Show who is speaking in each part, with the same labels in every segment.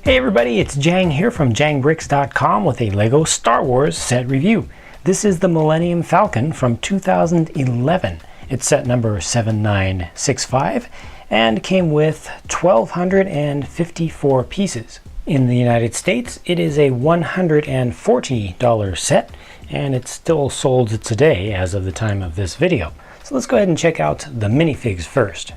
Speaker 1: Hey everybody, it's Jang here from JangBricks.com with a LEGO Star Wars set review. This is the Millennium Falcon from 2011. It's set number 7965 and came with 1,254 pieces. In the United States, it is a $140 set, and it's still sold today as of the time of this video. So let's go ahead and check out the minifigs first.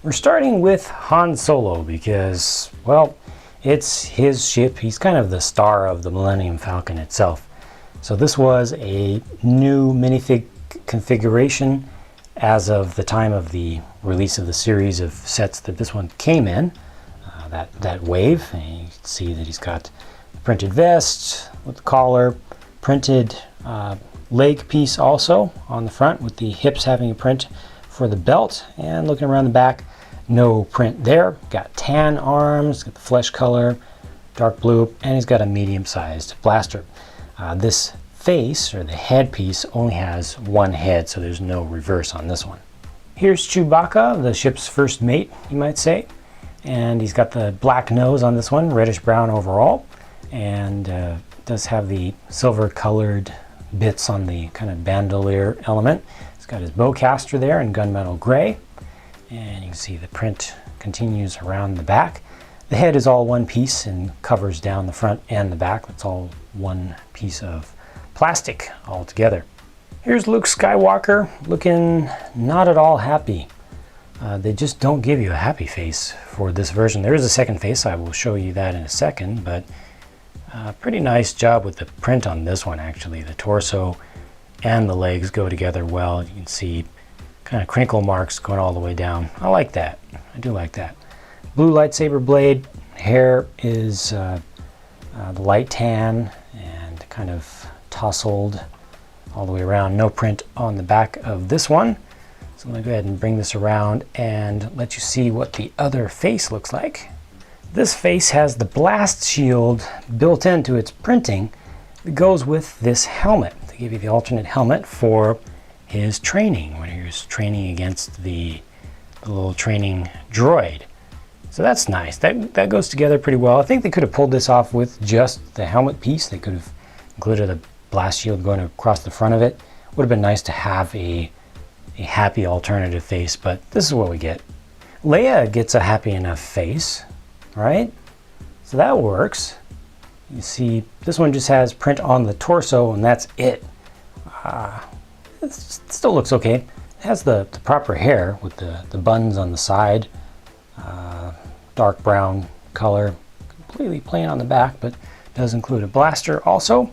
Speaker 1: We're starting with Han Solo because, well, it's his ship. He's kind of the star of the Millennium Falcon itself. So this was a new minifig configuration as of the time of the release of the series of sets that this one came in. That wave. And you can see that he's got a printed vest with the collar, printed leg piece also on the front with the hips having a print for the belt, and looking around the back, no print there. Got tan arms, got the flesh color, dark blue, and he's got a medium-sized blaster. This face, or the headpiece, only has one head, so there's no reverse on this one. Here's Chewbacca, the ship's first mate, you might say. And he's got the black nose on this one, reddish-brown overall, and does have the silver-colored bits on the kind of bandolier element. He's got his bowcaster there in gunmetal gray. And you can see the print continues around the back. The head is all one piece and covers down the front and the back. That's all one piece of plastic all together. Here's Luke Skywalker, looking not at all happy. They just don't give you a happy face for this version. There is a second face, I will show you that in a second, but pretty nice job with the print on this one actually. The torso and the legs go together well. You can see kind of crinkle marks going all the way down. I like that. I do like that. Blue lightsaber blade. Hair is the light tan and kind of tousled all the way around. No print on the back of this one. So I'm going to go ahead and bring this around and let you see what the other face looks like. This face has the blast shield built into its printing that goes with this helmet. They give you the alternate helmet for his training, when he was training against the little training droid. So that's nice. That goes together pretty well. I think they could have pulled this off with just the helmet piece. They could have included a blast shield going across the front of it. Would have been nice to have a happy alternative face, but this is what we get. Leia gets a happy enough face, right? So that works. You see, this one just has print on the torso, and that's it. It still looks okay. It has the proper hair with the buns on the side, dark brown color, completely plain on the back, but does include a blaster also.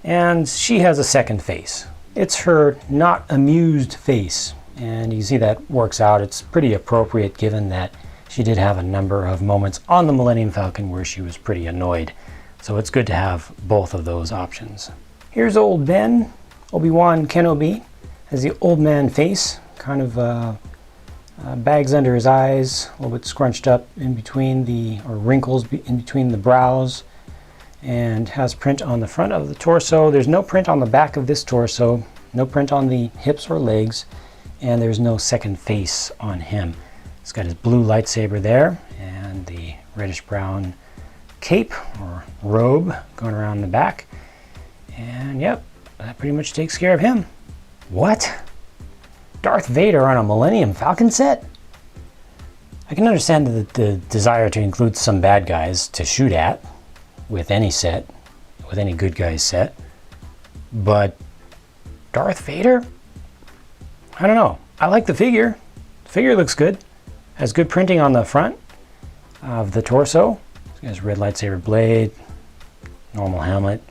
Speaker 1: And she has a second face. It's her not amused face, and you see that works out. It's pretty appropriate given that she did have a number of moments on the Millennium Falcon where she was pretty annoyed. So it's good to have both of those options. Here's old Ben, Obi-Wan Kenobi. Has the old man face, kind of bags under his eyes, a little bit scrunched up in between or wrinkles in between the brows, and has print on the front of the torso. There's no print on the back of this torso, no print on the hips or legs, and there's no second face on him. He's got his blue lightsaber there, and the reddish-brown cape or robe going around the back. And yep, that pretty much takes care of him. What? Darth Vader on a Millennium Falcon set? I can understand the desire to include some bad guys to shoot at with any set, with any good guys set, but Darth Vader? I don't know. I like the figure. The figure looks good. Has good printing on the front of the torso. He has red lightsaber blade, normal helmet,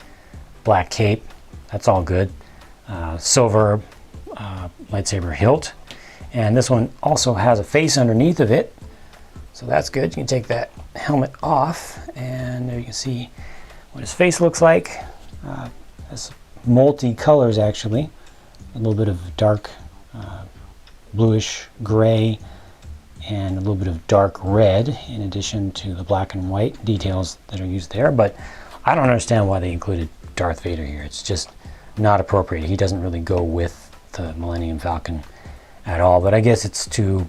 Speaker 1: black cape. That's all good. Silver lightsaber hilt, and this one also has a face underneath of it, so that's good. You can take that helmet off, and there you can see what his face looks like. It's multi-colors actually, a little bit of dark bluish gray and a little bit of dark red in addition to the black and white details that are used there. But I don't understand why they included Darth Vader here. It's just not appropriate. He doesn't really go with the Millennium Falcon at all, but I guess it's to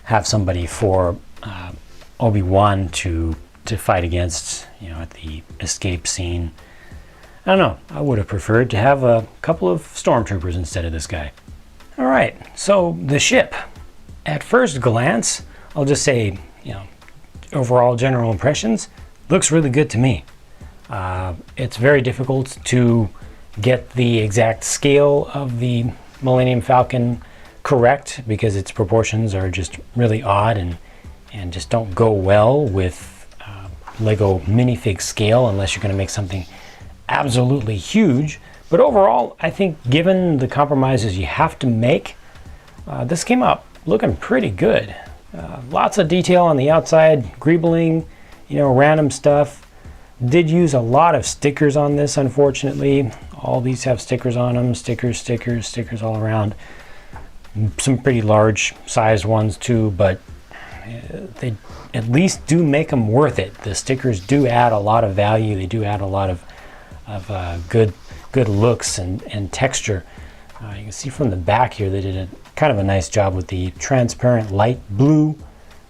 Speaker 1: have somebody for Obi-Wan to to fight against, you know, at the escape scene. I don't know, I would have preferred to have a couple of stormtroopers instead of this guy. All right, so the ship. At first glance, I'll just say, you know, overall general impressions, looks really good to me. It's very difficult to get the exact scale of the Millennium Falcon correct because its proportions are just really odd and just don't go well with Lego minifig scale unless you're going to make something absolutely huge. But overall, I think given the compromises you have to make, this came out looking pretty good. Lots of detail on the outside, greebling, you know, random stuff. Did use a lot of stickers on this, unfortunately. All these have stickers on them, stickers all around. Some pretty large sized ones too, but they at least do make them worth it. The stickers do add a lot of value. They do add a lot of good looks and texture. You can see from the back here they did a kind of a nice job with the transparent light blue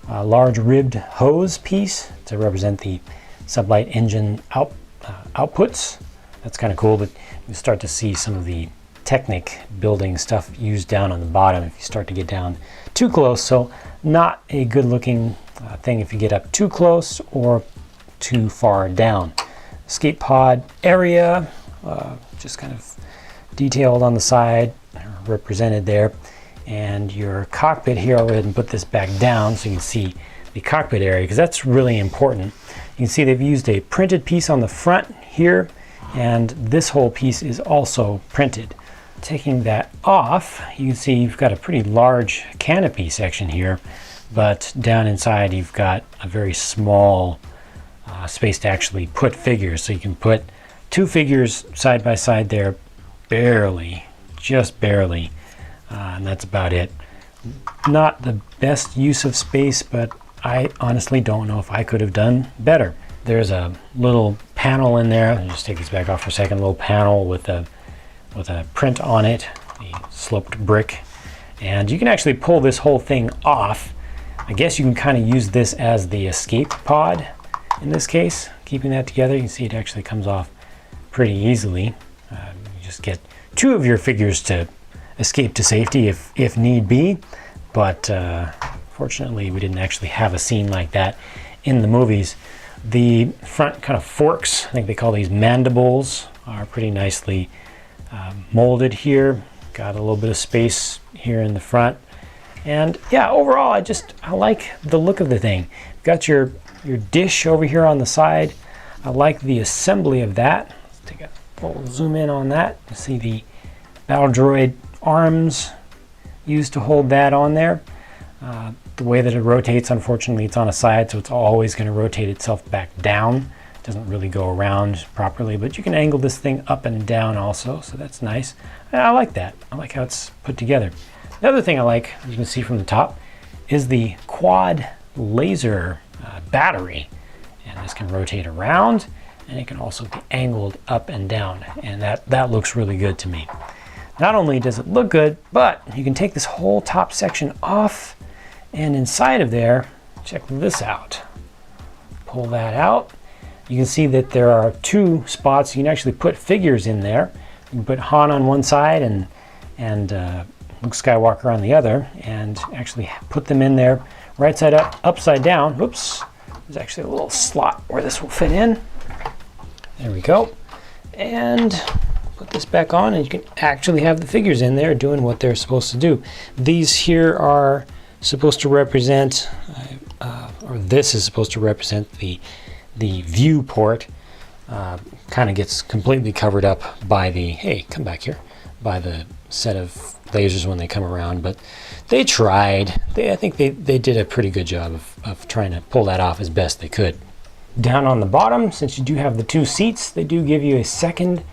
Speaker 1: large ribbed hose piece to represent the sublight engine outputs. That's kind of cool, but you start to see some of the Technic building stuff used down on the bottom if you start to get down too close. So not a good looking thing if you get up too close or too far down. Escape pod area, just kind of detailed on the side, represented there. And your cockpit here, I'll go ahead and put this back down so you can see the cockpit area, because that's really important. You can see they've used a printed piece on the front here, and this whole piece is also printed. Taking that off, you can see you've got a pretty large canopy section here, but down inside you've got a very small space to actually put figures. So you can put two figures side by side there, barely, just barely, and that's about it. Not the best use of space, but I honestly don't know if I could have done better. There's a little panel in there. I'll just take this back off for a second. A little panel with a print on it, the sloped brick, and you can actually pull this whole thing off. I guess you can kind of use this as the escape pod in this case, keeping that together. You can see it actually comes off pretty easily. You just get two of your figures to escape to safety if need be, but fortunately we didn't actually have a scene like that in the movies. The front kind of forks, I think they call these mandibles, are pretty nicely molded here. Got a little bit of space here in the front, and yeah, overall I like the look of the thing. Got your dish over here on the side. I like the assembly of that. Let's take a little zoom in on that. You see the battle droid arms used to hold that on there. The way that it rotates, unfortunately it's on a side, so it's always going to rotate itself back down. It doesn't really go around properly, but you can angle this thing up and down also, so that's nice. I like that. I like how it's put together. The other thing I like, as you can see from the top, is the quad laser battery. And this can rotate around, and it can also be angled up and down, and that looks really good to me. Not only does it look good, but you can take this whole top section off, and inside of there, check this out. Pull that out. You can see that there are two spots. You can actually put figures in there. You can put Han on one side and Luke Skywalker on the other, and actually put them in there right side up, upside down. Whoops, there's actually a little slot where this will fit in. There we go. And put this back on, and you can actually have the figures in there doing what they're supposed to do. These here are supposed to represent, or this is supposed to represent the viewport. Kind of gets completely covered up by the, hey, come back here, by the set of lasers when they come around, but they tried. I think they did a pretty good job of trying to pull that off as best they could. Down on the bottom, since you do have the two seats, they do give you a second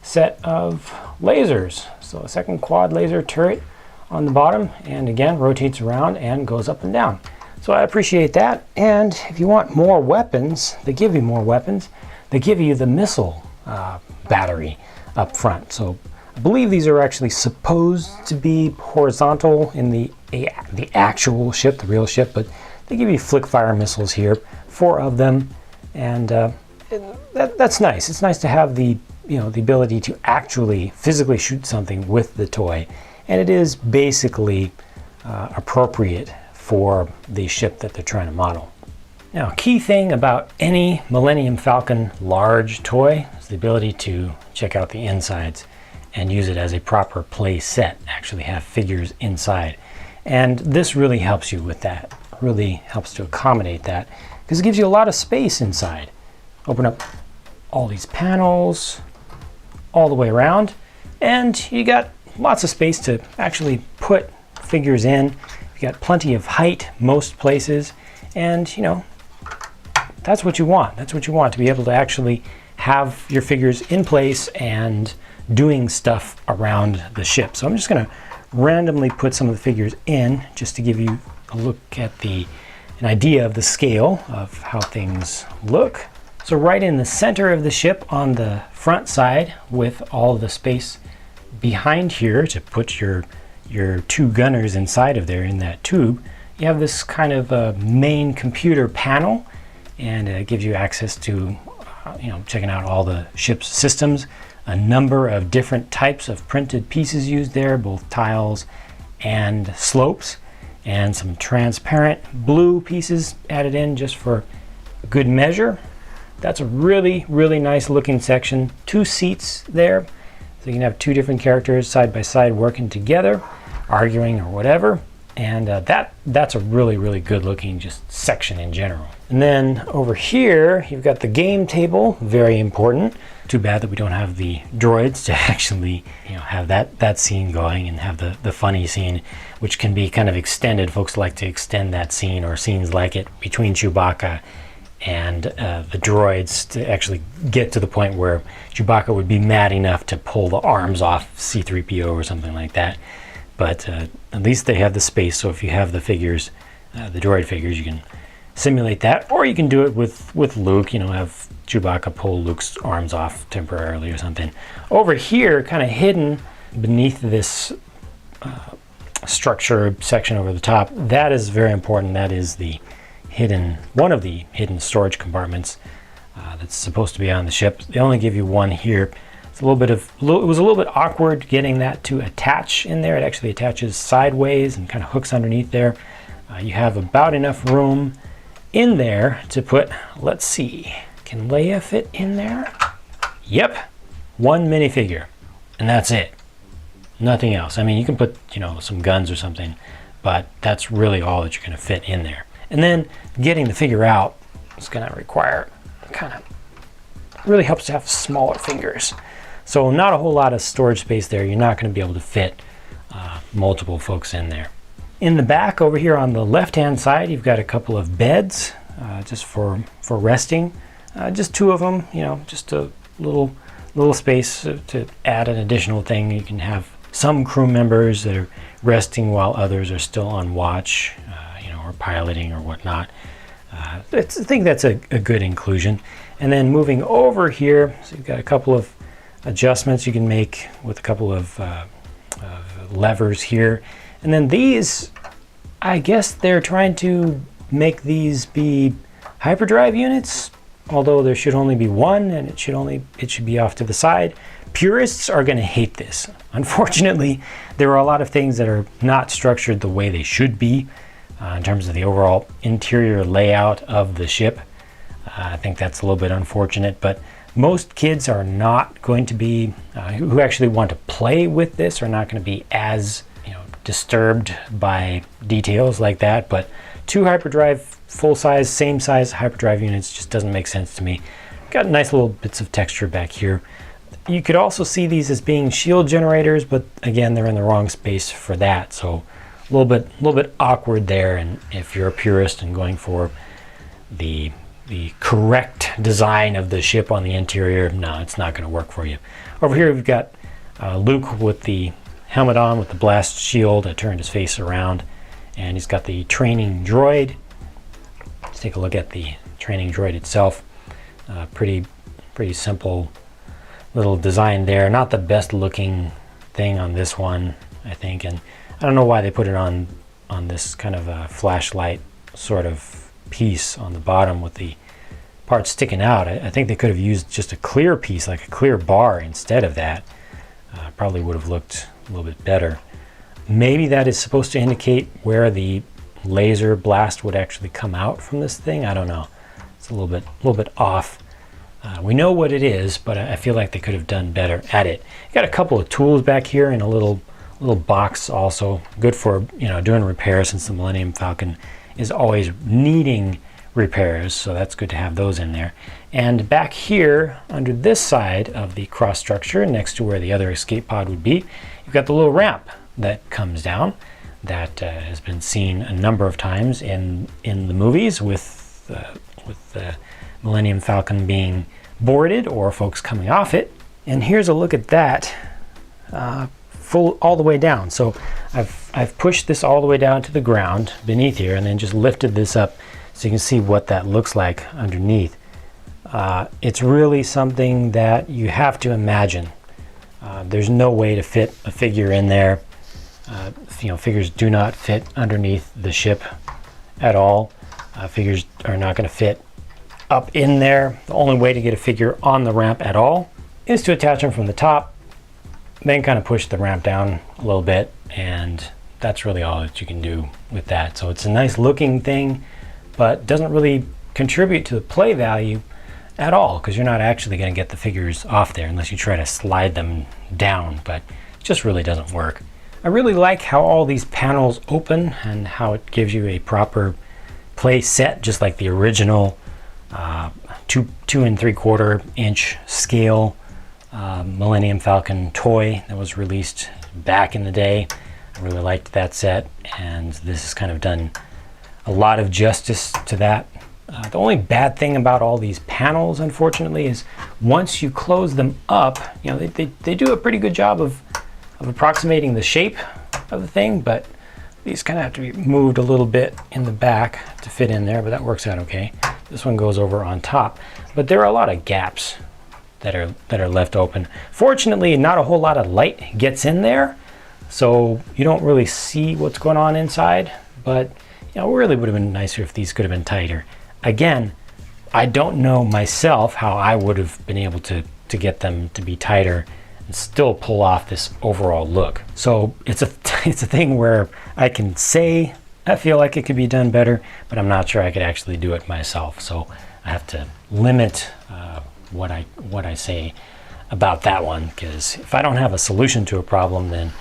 Speaker 1: set of lasers. So a second quad laser turret on the bottom, and again rotates around and goes up and down. So I appreciate that. And if you want more weapons, they give you more weapons. They give you the missile battery up front. So I believe these are actually supposed to be horizontal in the actual ship, the real ship, but they give you flick fire missiles here, 4 of them, And that's nice. It's nice to have the the ability to actually physically shoot something with the toy, and it is basically appropriate for the ship that they're trying to model. Now, key thing about any Millennium Falcon large toy is the ability to check out the insides and use it as a proper play set, actually have figures inside. And this really helps you with that, really helps to accommodate that, because it gives you a lot of space inside. Open up all these panels all the way around, and you got lots of space to actually put figures in. You got plenty of height most places, and that's what you want. That's what you want, to be able to actually have your figures in place and doing stuff around the ship. So I'm just going to randomly put some of the figures in just to give you a look at an idea of the scale of how things look. So right in the center of the ship on the front side, with all the space behind here to put your two gunners inside of there in that tube, you have this kind of main computer panel, and it gives you access to checking out all the ship's systems, a number of different types of printed pieces used there, both tiles and slopes, and some transparent blue pieces added in just for good measure. That's a really, really nice looking section. 2 seats there, so you can have 2 different characters side by side working together, arguing or whatever. And that's a really, really good looking just section in general. And then over here, you've got the game table, very important. Too bad that we don't have the droids to actually have that scene going and have the funny scene, which can be kind of extended. Folks like to extend that scene or scenes like it between Chewbacca and the droids to actually get to the point where Chewbacca would be mad enough to pull the arms off C-3PO or something like that. But at least they have the space, so if you have the figures, the droid figures, you can simulate that, or you can do it with Luke, have Chewbacca pull Luke's arms off temporarily or something. Over here, kind of hidden beneath this structure section over the top, that is very important. That is one of the hidden storage compartments that's supposed to be on the ship. They only give you one here. It was a little bit awkward getting that to attach in there. It actually attaches sideways and kind of hooks underneath there. You have about enough room in there to put, let's see, can Leia fit in there? Yep, 1 minifigure, and that's it. Nothing else. I mean, you can put, some guns or something, but that's really all that you're going to fit in there. And then getting the figure out is going to require really helps to have smaller fingers. So not a whole lot of storage space there. You're not going to be able to fit multiple folks in there. In the back over here on the left-hand side, you've got a couple of beds just for resting. Just 2 of them, just a little space to add an additional thing. You can have some crew members that are resting while others are still on watch, or piloting or whatnot. I think that's a good inclusion. And then moving over here, so you've got a couple of adjustments you can make with a couple of levers here. And then these, I guess they're trying to make these be hyperdrive units, although there should only be one, and it should be off to the side. Purists are going to hate this. Unfortunately, there are a lot of things that are not structured the way they should be in terms of the overall interior layout of the ship. I think that's a little bit unfortunate, but most kids are not going to be, who actually want to play with this, are not going to be as disturbed by details like that. But 2 hyperdrive, full-size, same-size hyperdrive units just doesn't make sense to me. Got nice little bits of texture back here. You could also see these as being shield generators, but again, they're in the wrong space for that. So a little bit awkward there. And if you're a purist and going for the correct design of the ship on the interior, no, it's not going to work for you. Over here we've got Luke with the helmet on with the blast shield. I turned his face around, and he's got the training droid. Let's take a look at the training droid itself. Pretty simple little design there. Not the best looking thing on this one, I think, and I don't know why they put it on this kind of a flashlight sort of piece on the bottom with the part sticking out. I think they could have used just a clear piece, like a clear bar, instead of that. Probably would have looked a little bit better. Maybe that is supposed to indicate where the laser blast would actually come out from this thing. I don't know. It's a little bit off. We know what it is, but I feel like they could have done better at it. You got a couple of tools back here and a little box also. Good for, doing repairs, since the Millennium Falcon is always needing repairs, so that's good to have those in there. And back here under this side of the cross structure, next to where the other escape pod would be, you've got the little ramp that comes down that has been seen a number of times in the movies with the Millennium Falcon being boarded or folks coming off it. And here's a look at that full all the way down. So I've pushed this all the way down to the ground beneath here, and then just lifted this up so you can see what that looks like underneath. It's really something that you have to imagine. There's no way to fit a figure in there. Figures do not fit underneath the ship at all. Figures are not going to fit up in there. The only way to get a figure on the ramp at all is to attach them from the top, then kind of push the ramp down a little bit, and that's really all that you can do with that. So it's a nice looking thing, but doesn't really contribute to the play value at all, because you're not actually going to get the figures off there unless you try to slide them down, but it just really doesn't work. I really like how all these panels open and how it gives you a proper play set, just like the original 2 3/4 inch scale Millennium Falcon toy that was released back in the day. I really liked that set, and this has kind of done a lot of justice to that. The only bad thing about all these panels, unfortunately, is once you close them up, they do a pretty good job of approximating the shape of the thing, but these kind of have to be moved a little bit in the back to fit in there, but that works out okay. This one goes over on top, but there are a lot of gaps that are left open. Fortunately, not a whole lot of light gets in there, so you don't really see what's going on inside, but it really would have been nicer if these could have been tighter. Again, I don't know myself how I would have been able to get them to be tighter and still pull off this overall look. So it's a thing where I can say I feel like it could be done better, but I'm not sure I could actually do it myself. So I have to limit what I say about that one, because if I don't have a solution to a problem, then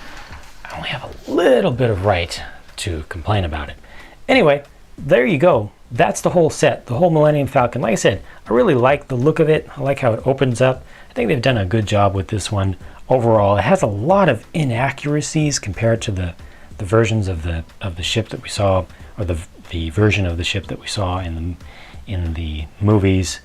Speaker 1: I only have a little bit of right to complain about it. Anyway, there you go. That's the whole set, the whole Millennium Falcon. Like I said, I really like the look of it. I like how it opens up. I think they've done a good job with this one overall. It has a lot of inaccuracies compared to the versions of the ship that we saw, or the version of the ship that we saw in the movies.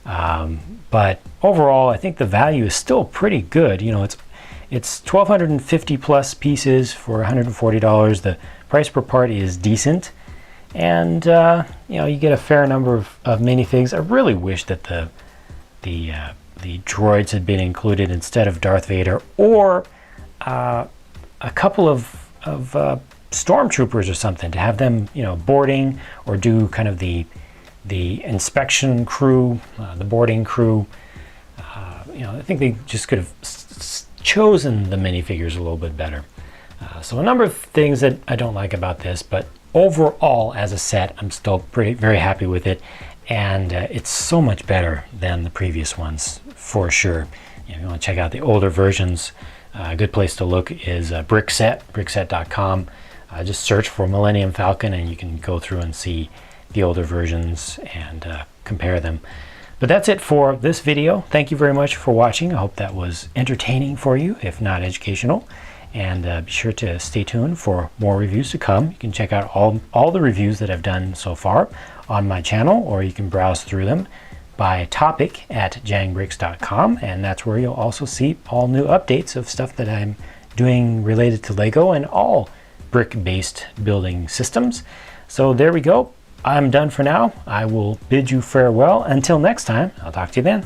Speaker 1: But overall, I think the value is still pretty good. It's 1,250 plus pieces for $140. The price per part is decent. And you get a fair number of minifigs. I really wish that the droids had been included instead of Darth Vader, or a couple of stormtroopers or something, to have them boarding, or do kind of the inspection crew, the boarding crew. I think they just could have chosen the minifigures a little bit better. So a number of things that I don't like about this, but overall, as a set, I'm still very happy with it, and it's so much better than the previous ones, for sure. If you want to check out the older versions, a good place to look is brickset.com. Just search for Millennium Falcon, and you can go through and see the older versions and compare them. But that's it for this video. Thank you very much for watching. I hope that was entertaining for you, if not educational. And be sure to stay tuned for more reviews to come. You can check out all the reviews that I've done so far on my channel, or you can browse through them by topic at jangbricks.com, and that's where you'll also see all new updates of stuff that I'm doing related to Lego and all brick-based building systems. So there we go. I'm done for now. I will bid you farewell. Until next time, I'll talk to you then.